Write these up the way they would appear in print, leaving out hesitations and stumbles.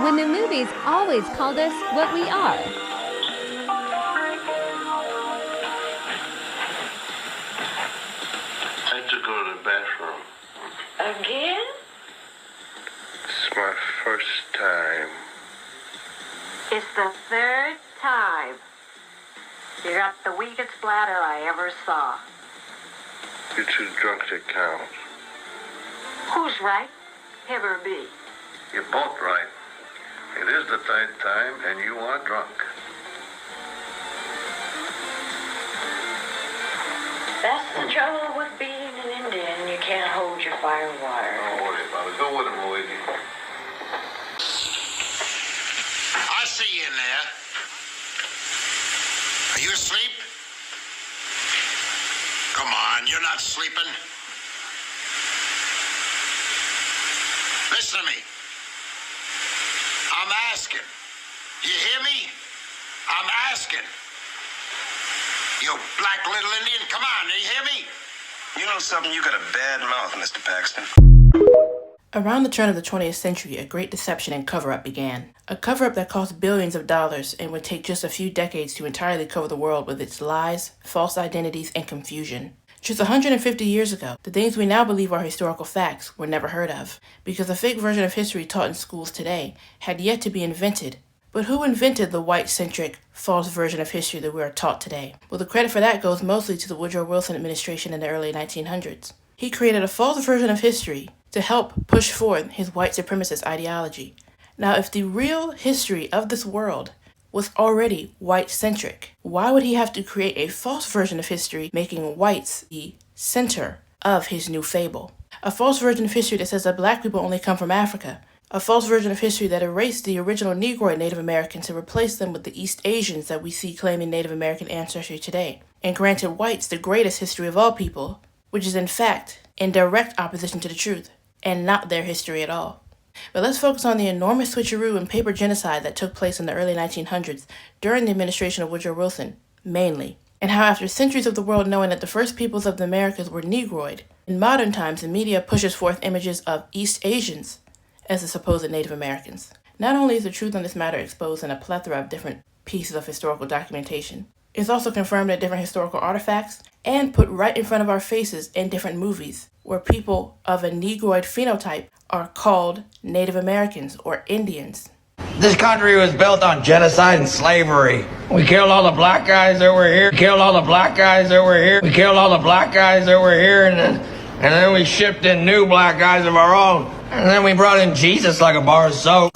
when the movies always called us what we are. I had to go to the bathroom. Again? It's my first time. It's the third time. You got the weakest bladder I ever saw. You're too drunk to count. Who's right? Him or me? You're both right. It is the third time, and you are drunk. That's the trouble with being an Indian. You can't hold your fire water. Don't worry about it. Go with him, Luigi. I see you in there. Are you asleep? Come on, you're not sleeping. Listen to me. I'm asking. You hear me? I'm asking. You black little Indian, come on, you hear me? You know something? You got a bad mouth, Mr. Paxton. Around the turn of the 20th century, a great deception and cover-up began. A cover-up that cost billions of dollars and would take just a few decades to entirely cover the world with its lies, false identities, and confusion. Just 150 years ago, the things we now believe are historical facts were never heard of, because the fake version of history taught in schools today had yet to be invented. But who invented the white-centric, false version of history that we are taught today? Well, the credit for that goes mostly to the Woodrow Wilson administration in the early 1900s. He created a false version of history to help push forth his white supremacist ideology. Now, if the real history of this world was already white-centric, why would he have to create a false version of history making whites the center of his new fable? A false version of history that says that black people only come from Africa. A false version of history that erased the original Negroid Native Americans to replace them with the East Asians that we see claiming Native American ancestry today, and granted whites the greatest history of all people, which is in fact in direct opposition to the truth, and not their history at all. But let's focus on the enormous switcheroo and paper genocide that took place in the early 1900s during the administration of Woodrow Wilson, mainly, and how after centuries of the world knowing that the first peoples of the Americas were Negroid, in modern times the media pushes forth images of East Asians as the supposed Native Americans. Not only is the truth on this matter exposed in a plethora of different pieces of historical documentation, it's also confirmed in different historical artifacts and put right in front of our faces in different movies, where people of a Negroid phenotype are called Native Americans or Indians. This country was built on genocide and slavery. We killed all the black guys that were here. We killed all the black guys that were here. We killed all the black guys that were here, and then we shipped in new black guys of our own. And then we brought in Jesus like a bar of soap.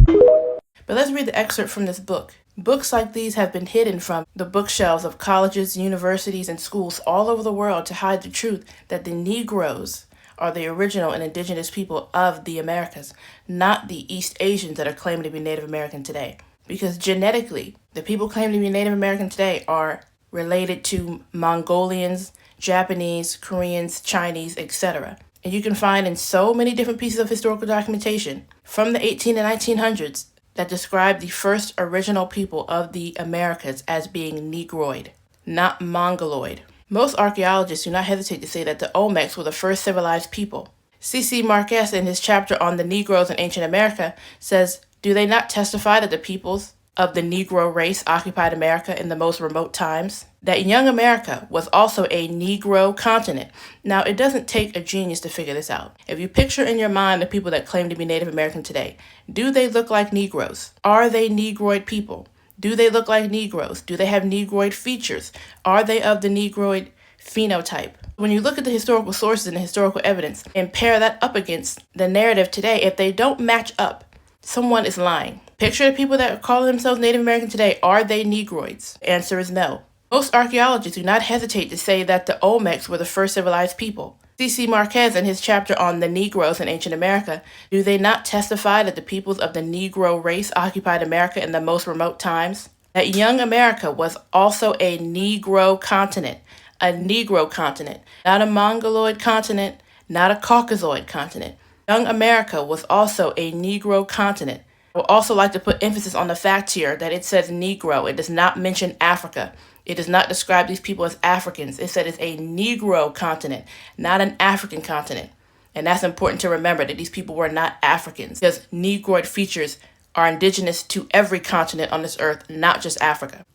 But let's read the excerpt from this book. Books like these have been hidden from the bookshelves of colleges, universities, and schools all over the world to hide the truth that the Negroes are the original and indigenous people of the Americas, not the East Asians that are claiming to be Native American today. Because genetically, the people claiming to be Native American today are related to Mongolians, Japanese, Koreans, Chinese, etc. And you can find in so many different pieces of historical documentation from the 1800s and 1900s that describe the first original people of the Americas as being Negroid, not Mongoloid. Most archaeologists do not hesitate to say that the Olmecs were the first civilized people. C.C. Marquez, in his chapter on the Negroes in ancient America, says, "Do they not testify that the peoples of the Negro race occupied America in the most remote times? That young America was also a Negro continent." Now, it doesn't take a genius to figure this out. If you picture in your mind the people that claim to be Native American today, do they look like Negroes? Are they Negroid people? Do they look like Negroes? Do they have Negroid features? Are they of the Negroid phenotype? When you look at the historical sources and the historical evidence and pair that up against the narrative today, if they don't match up, someone is lying. Picture the people that call themselves Native American today. Are they Negroids? Answer is no. Most archaeologists do not hesitate to say that the Olmecs were the first civilized people. C.C. Marquez, in his chapter on the Negroes in ancient America, do they not testify that the peoples of the Negro race occupied America in the most remote times? That young America was also a Negro continent, not a Mongoloid continent, not a Caucasoid continent. Young America was also a Negro continent. I would also like to put emphasis on the fact here that it says Negro. It does not mention Africa. It does not describe these people as Africans. It said it's a Negro continent, not an African continent. And that's important to remember, that these people were not Africans, because Negroid features are indigenous to every continent on this earth, not just Africa.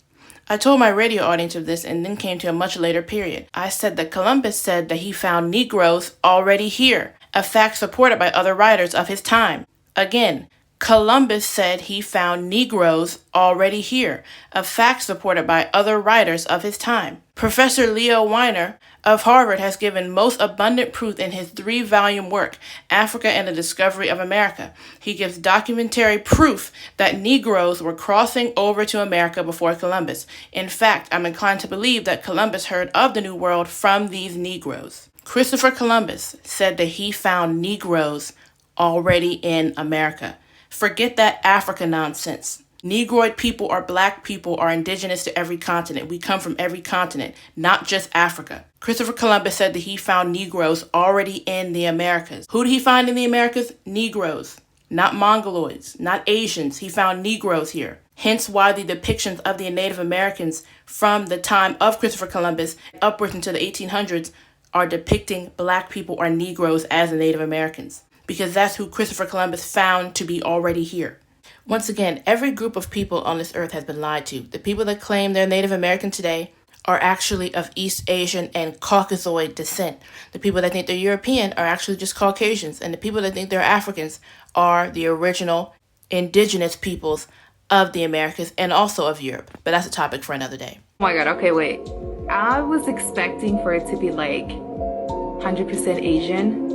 I told my radio audience of this and then came to a much later period. I said that Columbus said that he found Negroes already here, a fact supported by other writers of his time. Again, Columbus said he found Negroes already here, a fact supported by other writers of his time. Professor Leo Weiner of Harvard has given most abundant proof in his 3-volume work, Africa and the Discovery of America. He gives documentary proof that Negroes were crossing over to America before Columbus. In fact, I'm inclined to believe that Columbus heard of the New World from these Negroes. Christopher Columbus said that he found Negroes already in America. Forget that Africa nonsense. Negroid people or black people are indigenous to every continent. We come from every continent, not just Africa. Christopher Columbus said that he found Negroes already in the Americas. Who did he find in the Americas? Negroes, not Mongoloids, not Asians. He found Negroes here. Hence why the depictions of the Native Americans from the time of Christopher Columbus upwards into the 1800s are depicting black people or Negroes as the Native Americans, because that's who Christopher Columbus found to be already here. Once again, every group of people on this earth has been lied to. The people that claim they're Native American today are actually of East Asian and Caucasoid descent. The people that think they're European are actually just Caucasians, and the people that think they're Africans are the original indigenous peoples of the Americas and also of Europe. But that's a topic for another day. Oh my god, okay, wait. I was expecting for it to be like 100% Asian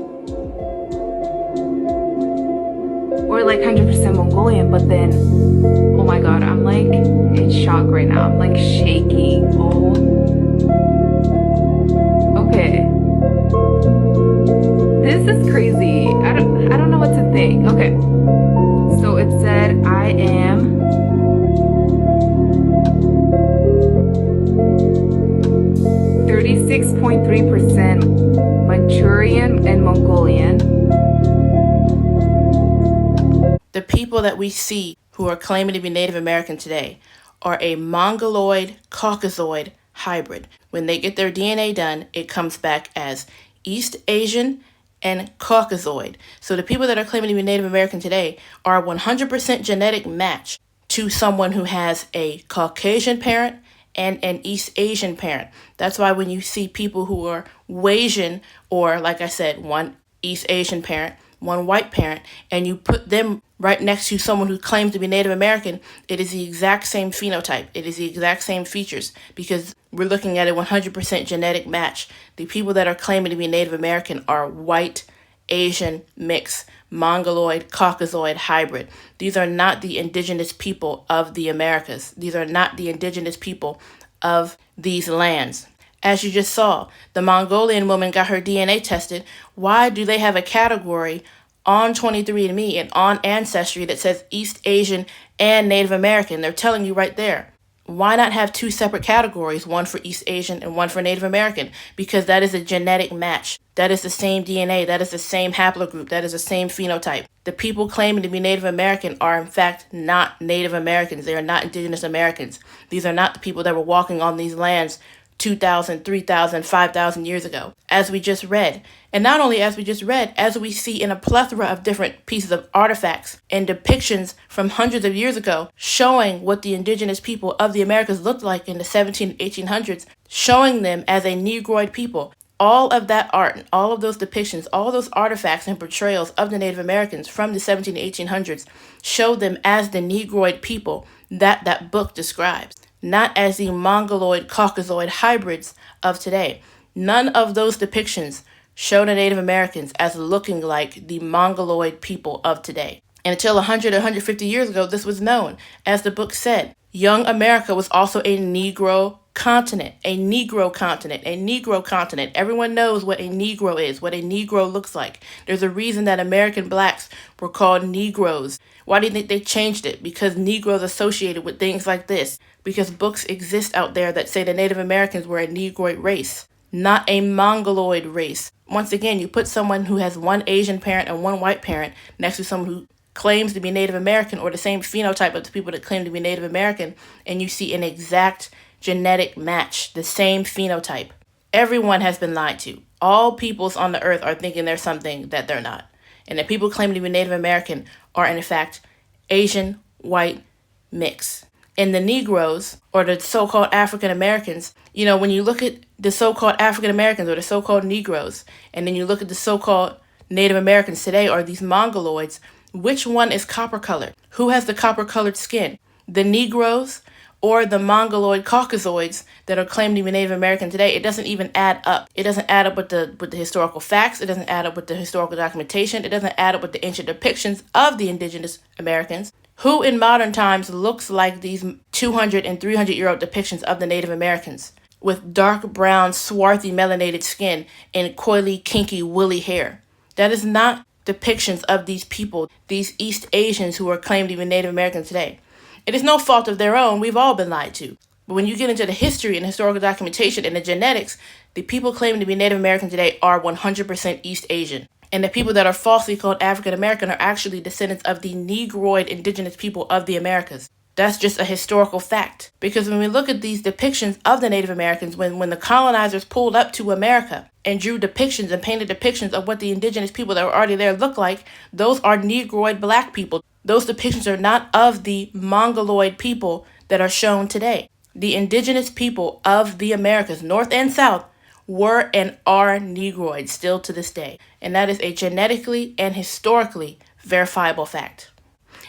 or like 100% Mongolian, but then, oh my god, I'm like in shock right now. I'm like shaking. Oh, okay. This is crazy. I don't know what to think. Okay, so it said I am 36.3% Manchurian and Mongolian. The people that we see who are claiming to be Native American today are a Mongoloid Caucasoid hybrid. When they get their DNA done, it comes back as East Asian and Caucasoid. So the people that are claiming to be Native American today are a 100% genetic match to someone who has a Caucasian parent and an East Asian parent. That's why when you see people who are Wasian, or like I said, one East Asian parent, one white parent, and you put them right next to someone who claims to be Native American, it is the exact same phenotype. It is the exact same features, because we're looking at a 100% genetic match. The people that are claiming to be Native American are white, Asian, mix, Mongoloid, Caucasoid hybrid. These are not the indigenous people of the Americas. These are not the indigenous people of these lands. As you just saw, the Mongolian woman got her DNA tested. Why do they have a category on 23andMe and on Ancestry that says East Asian and Native American? They're telling you right there. Why not have two separate categories, one for East Asian and one for Native American? Because that is a genetic match. That is the same DNA. That is the same haplogroup. That is the same phenotype. The people claiming to be Native American are in fact not Native Americans. They are not indigenous Americans. These are not the people that were walking on these lands 2,000, 3,000, 5,000 years ago, as we just read. And not only as we just read, as we see in a plethora of different pieces of artifacts and depictions from hundreds of years ago, showing what the indigenous people of the Americas looked like in the 1700s and 1800s, showing them as a Negroid people. All of that art and all of those depictions, all those artifacts and portrayals of the Native Americans from the 1700s and 1800s show them as the Negroid people that that book describes, not as the Mongoloid Caucasoid hybrids of today. None of those depictions show the Native Americans as looking like the Mongoloid people of today. And until 100 or 150 years ago, this was known. As the book said, young America was also a Negro continent, a Negro continent, a Negro continent. Everyone knows what a Negro is, what a Negro looks like. There's a reason that American blacks were called Negroes. Why do you think they changed it? Because Negroes associated with things like this. Because books exist out there that say the Native Americans were a Negroid race, not a Mongoloid race. Once again, you put someone who has one Asian parent and one white parent next to someone who claims to be Native American, or the same phenotype of the people that claim to be Native American, and you see an exact genetic match, the same phenotype. Everyone has been lied to. All peoples on the earth are thinking they're something that they're not. And the people claiming to be Native American are in fact Asian, white mix. And the Negroes, or the so-called African Americans, you know, when you look at the so-called African Americans or the so-called Negroes, and then you look at the so-called Native Americans today, or these Mongoloids, which one is copper colored? Who has the copper colored skin? The Negroes or the Mongoloid Caucasoids that are claimed to be Native American today? It doesn't even add up. It doesn't add up with the historical facts. It doesn't add up with the historical documentation. It doesn't add up with the ancient depictions of the indigenous Americans. Who in modern times looks like these 200 and 300-year-old depictions of the Native Americans with dark brown, swarthy, melanated skin and coily, kinky, woolly hair? That is not depictions of these people, these East Asians who are claimed to be Native American today. It is no fault of their own. We've all been lied to. But when you get into the history and historical documentation and the genetics, the people claiming to be Native American today are 100% East Asian. And the people that are falsely called African American are actually descendants of the Negroid indigenous people of the Americas. That's just a historical fact. Because when we look at these depictions of the Native Americans, when the colonizers pulled up to America and drew depictions and painted depictions of what the indigenous people that were already there look like, those are Negroid black people. Those depictions are not of the Mongoloid people that are shown today. The indigenous people of the Americas, North and South, were and are Negroids still to this day. And that is a genetically and historically verifiable fact.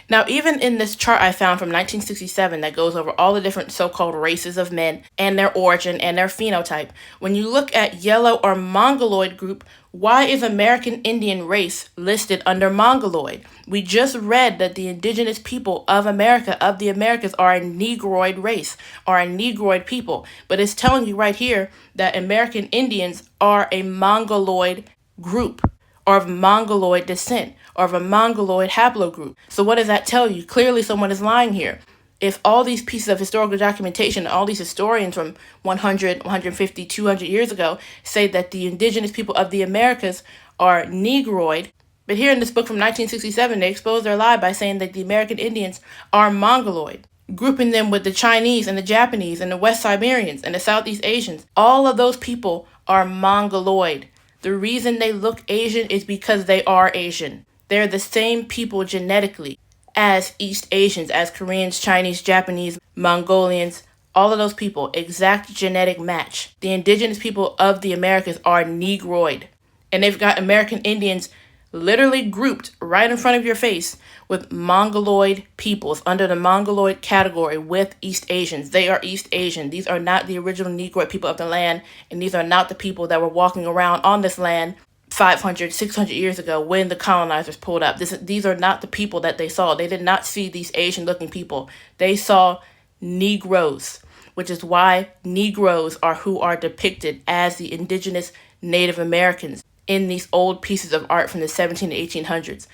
Now, even in this chart I found from 1967 that goes over all the different so-called races of men and their origin and their phenotype, when you look at yellow or Mongoloid group, why is American Indian race listed under Mongoloid? We just read that the indigenous people of America, of the Americas, are a Negroid race, are a Negroid people. But it's telling you right here that American Indians are a Mongoloid group, or of Mongoloid descent, or of a Mongoloid haplogroup. So what does that tell you? Clearly someone is lying here. If all these pieces of historical documentation, all these historians from 100, 150, 200 years ago say that the indigenous people of the Americas are Negroid, but here in this book from 1967, they expose their lie by saying that the American Indians are Mongoloid, grouping them with the Chinese and the Japanese and the West Siberians and the Southeast Asians. All of those people are Mongoloid. The reason they look Asian is because they are Asian. They're the same people genetically as East Asians, as Koreans, Chinese, Japanese, Mongolians, all of those people, exact genetic match. The indigenous people of the Americas are Negroid. And they've got American Indians literally grouped right in front of your face with Mongoloid peoples under the Mongoloid category with East Asians. They are East Asian. These are not the original Negroid people of the land, and these are not the people that were walking around on this land 500, 600 years ago when the colonizers pulled up. These are not the people that they saw. They did not see these Asian-looking people. They saw Negroes, which is why Negroes are who are depicted as the indigenous Native Americans in these old pieces of art from the 17 to 1800s.